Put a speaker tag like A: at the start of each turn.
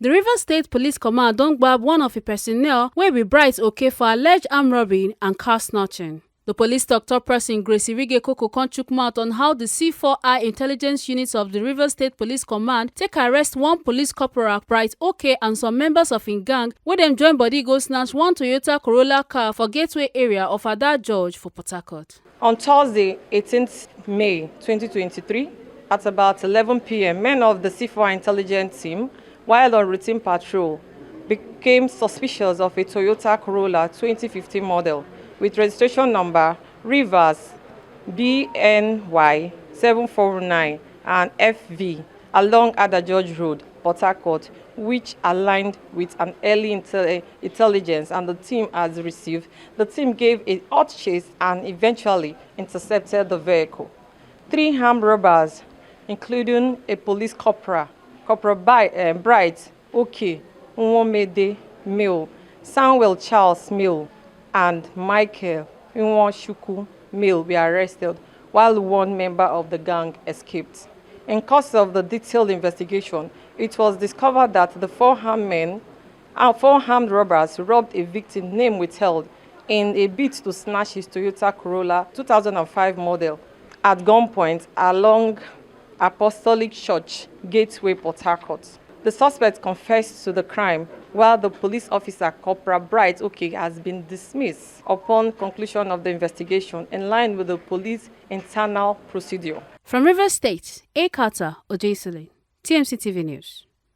A: The Rivers State Police Command don gbab one of the personnel wey be Bright Oke for alleged armed robbery and car snatching. The police tok-tok person Grace Irige-Coco come chook mouth on how the C4I intelligence units of the Rivers State Police Command take arrest one police corporal Bright Oke and some members of im gang wey dem join body go snatch one Toyota Corolla car for Gateway area of Ada George for Port Harcourt.
B: On Thursday, 18th May 2023, at about 11 p.m., men of the C4I intelligence team, while on routine patrol, became suspicious of a Toyota Corolla 2015 model with registration number Rivers BNY 749 and FV along Ada George Road, Port Harcourt, which aligned with an early intelligence and the team has received. The team gave a hot chase and eventually intercepted the vehicle. 3 armed robbers, including a police corporal Bright Oke Nwomede Mill, Samuel Charles Mill, and Michael Nwachukwu Mill were arrested, while one member of the gang escaped. In course of the detailed investigation, it was discovered that the 4 armed robbers robbed a victim name withheld in a bid to snatch his Toyota Corolla 2005 model at gunpoint along Apostolic Church, Gateway, Port Harcourt. The suspect confessed to the crime, while the police officer, Corporal Bright Oke, has been dismissed upon conclusion of the investigation in line with the police internal procedure.
A: From Rivers State, A. Carter Ojesile, TMC TV News.